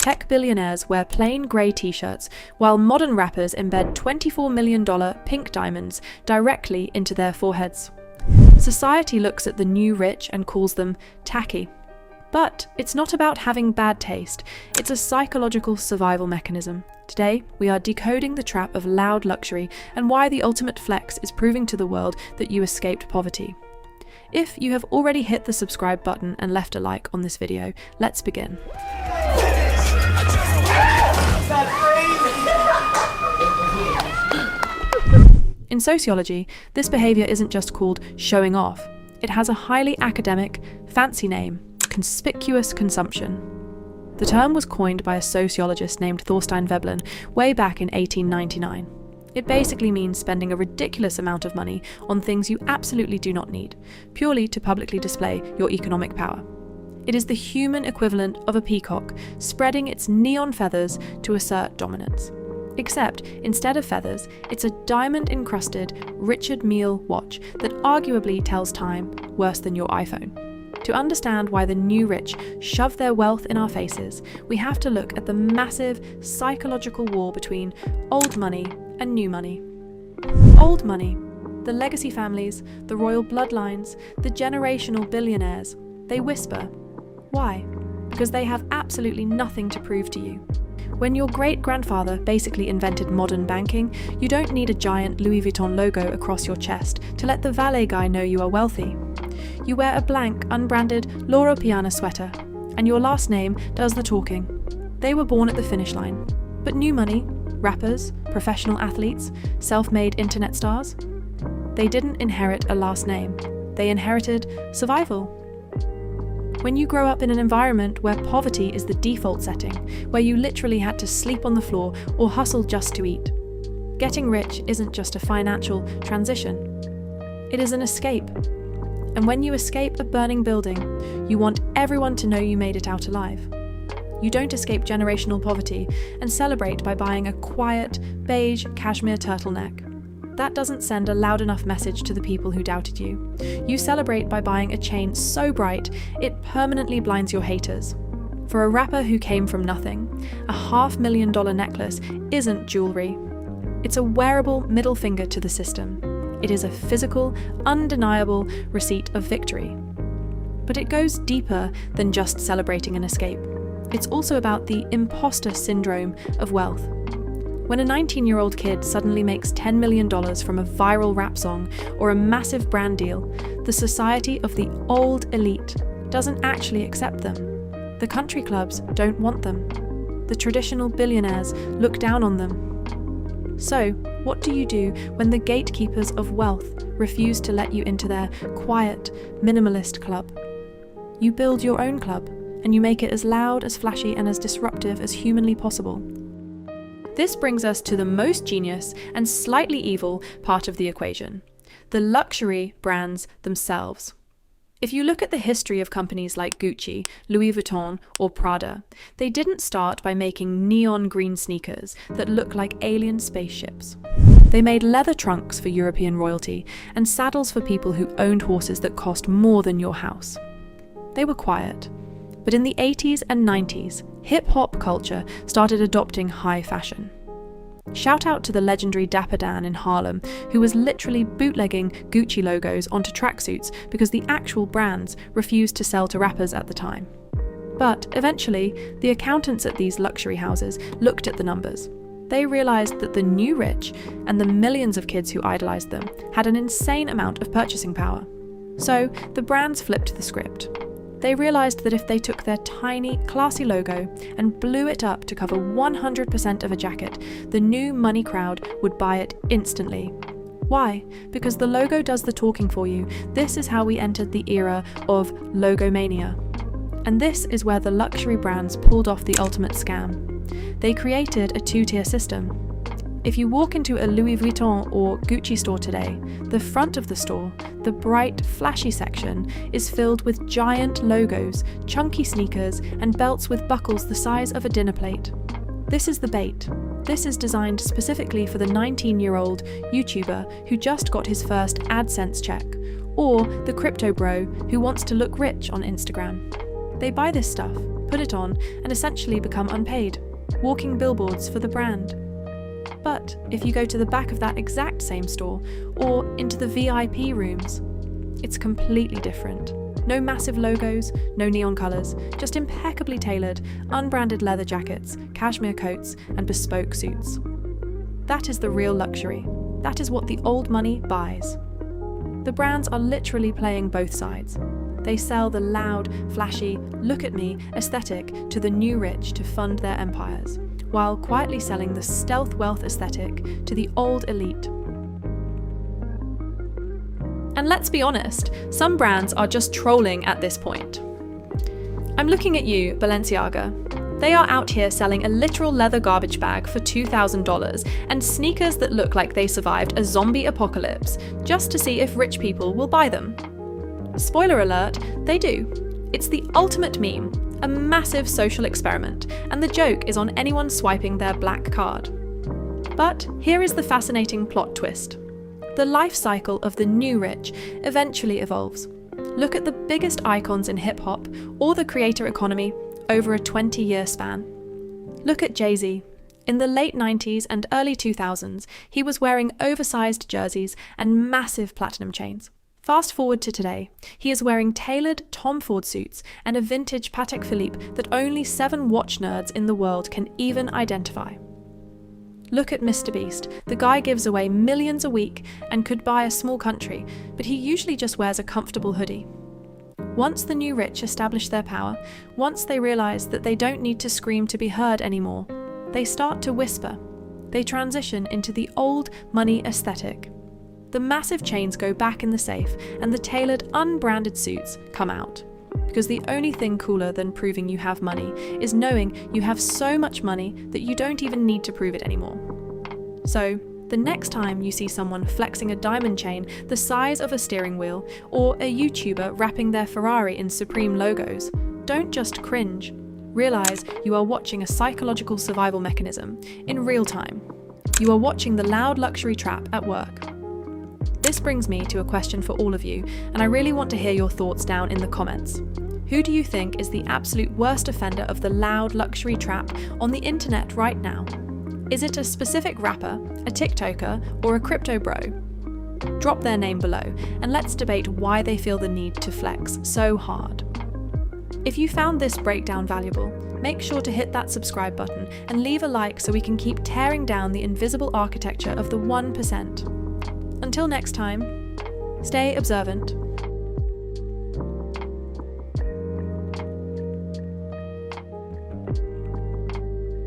Tech billionaires wear plain grey t-shirts, while modern rappers embed $24 million pink diamonds directly into their foreheads. Society looks at the new rich and calls them tacky. But it's not about having bad taste, it's a psychological survival mechanism. Today, we are decoding the trap of loud luxury and why the ultimate flex is proving to the world that you escaped poverty. If you have already hit the subscribe button and left a like on this video, let's begin. In sociology, this behaviour isn't just called showing off. It has a highly academic, fancy name: conspicuous consumption. The term was coined by a sociologist named Thorstein Veblen way back in 1899. It basically means spending a ridiculous amount of money on things you absolutely do not need, purely to publicly display your economic power. It is the human equivalent of a peacock spreading its neon feathers to assert dominance. Except, instead of feathers, it's a diamond-encrusted Richard Mille watch that arguably tells time worse than your iPhone. To understand why the new rich shove their wealth in our faces, we have to look at the massive psychological war between old money and new money. Old money, the legacy families, the royal bloodlines, the generational billionaires, they whisper. Why? Because they have absolutely nothing to prove to you. When your great-grandfather basically invented modern banking, you don't need a giant Louis Vuitton logo across your chest to let the valet guy know you are wealthy. You wear a blank, unbranded Loro Piana sweater, and your last name does the talking. They were born at the finish line. But new money, rappers, professional athletes, self-made internet stars, they didn't inherit a last name. They inherited survival. When you grow up in an environment where poverty is the default setting, where you literally had to sleep on the floor or hustle just to eat, getting rich isn't just a financial transition. It is an escape. And when you escape a burning building, you want everyone to know you made it out alive. You don't escape generational poverty and celebrate by buying a quiet, beige cashmere turtleneck. That doesn't send a loud enough message to the people who doubted you. You celebrate by buying a chain so bright, it permanently blinds your haters. For a rapper who came from nothing, a $500,000 necklace isn't jewelry. It's a wearable middle finger to the system. It is a physical, undeniable receipt of victory. But it goes deeper than just celebrating an escape. It's also about the imposter syndrome of wealth. When a 19-year-old kid suddenly makes $10 million from a viral rap song or a massive brand deal, the society of the old elite doesn't actually accept them. The country clubs don't want them. The traditional billionaires look down on them. So, what do you do when the gatekeepers of wealth refuse to let you into their quiet, minimalist club? You build your own club, and you make it as loud, as flashy, and as disruptive as humanly possible. This brings us to the most genius and slightly evil part of the equation: the luxury brands themselves. If you look at the history of companies like Gucci, Louis Vuitton, or Prada, they didn't start by making neon green sneakers that look like alien spaceships. They made leather trunks for European royalty and saddles for people who owned horses that cost more than your house. They were quiet. But in the 80s and 90s, hip-hop culture started adopting high fashion. Shout out to the legendary Dapper Dan in Harlem, who was literally bootlegging Gucci logos onto tracksuits because the actual brands refused to sell to rappers at the time. But eventually, the accountants at these luxury houses looked at the numbers. They realized that the new rich and the millions of kids who idolized them had an insane amount of purchasing power. So the brands flipped the script. They realised that if they took their tiny, classy logo and blew it up to cover 100% of a jacket, the new money crowd would buy it instantly. Why? Because the logo does the talking for you. This is how we entered the era of logo mania. And this is where the luxury brands pulled off the ultimate scam. They created a two-tier system. If you walk into a Louis Vuitton or Gucci store today, the front of the store, the bright, flashy section, is filled with giant logos, chunky sneakers, and belts with buckles the size of a dinner plate. This is the bait. This is designed specifically for the 19-year-old YouTuber who just got his first AdSense check, or the crypto bro who wants to look rich on Instagram. They buy this stuff put it on, and essentially become unpaid, walking billboards for the brand. But if you go to the back of that exact same store, or into the VIP rooms, it's completely different. No massive logos, no neon colours, just impeccably tailored, unbranded leather jackets, cashmere coats, and bespoke suits. That is the real luxury. That is what the old money buys. The brands are literally playing both sides. They sell the loud, flashy, look at me aesthetic to the new rich to fund their empires, while quietly selling the stealth wealth aesthetic to the old elite. And let's be honest, some brands are just trolling at this point. I'm looking at you, Balenciaga. They are out here selling a literal leather garbage bag for $2,000 and sneakers that look like they survived a zombie apocalypse just to see if rich people will buy them. Spoiler alert, they do. It's the ultimate meme, a massive social experiment, and the joke is on anyone swiping their black card. But here is the fascinating plot twist. The life cycle of the new rich eventually evolves. Look at the biggest icons in hip-hop or the creator economy over a 20-year span. Look at Jay-Z. In the late 90s and early 2000s, he was wearing oversized jerseys and massive platinum chains. Fast forward to today, he is wearing tailored Tom Ford suits and a vintage Patek Philippe that only 7 watch nerds in the world can even identify. Look at Mr. Beast. The guy gives away millions a week and could buy a small country, but he usually just wears a comfortable hoodie. Once the new rich establish their power, once they realize that they don't need to scream to be heard anymore, they start to whisper. They transition into the old money aesthetic. The massive chains go back in the safe and the tailored, unbranded suits come out. Because the only thing cooler than proving you have money is knowing you have so much money that you don't even need to prove it anymore. So, the next time you see someone flexing a diamond chain the size of a steering wheel, or a YouTuber wrapping their Ferrari in Supreme logos, don't just cringe. Realize you are watching a psychological survival mechanism in real time. You are watching the loud luxury trap at work. This brings me to a question for all of you, and I really want to hear your thoughts down in the comments. Who do you think is the absolute worst offender of the loud luxury trap on the internet right now? Is it a specific rapper, a TikToker, or a crypto bro? Drop their name below, and let's debate why they feel the need to flex so hard. If you found this breakdown valuable, make sure to hit that subscribe button and leave a like so we can keep tearing down the invisible architecture of the 1%. Until next time, stay observant,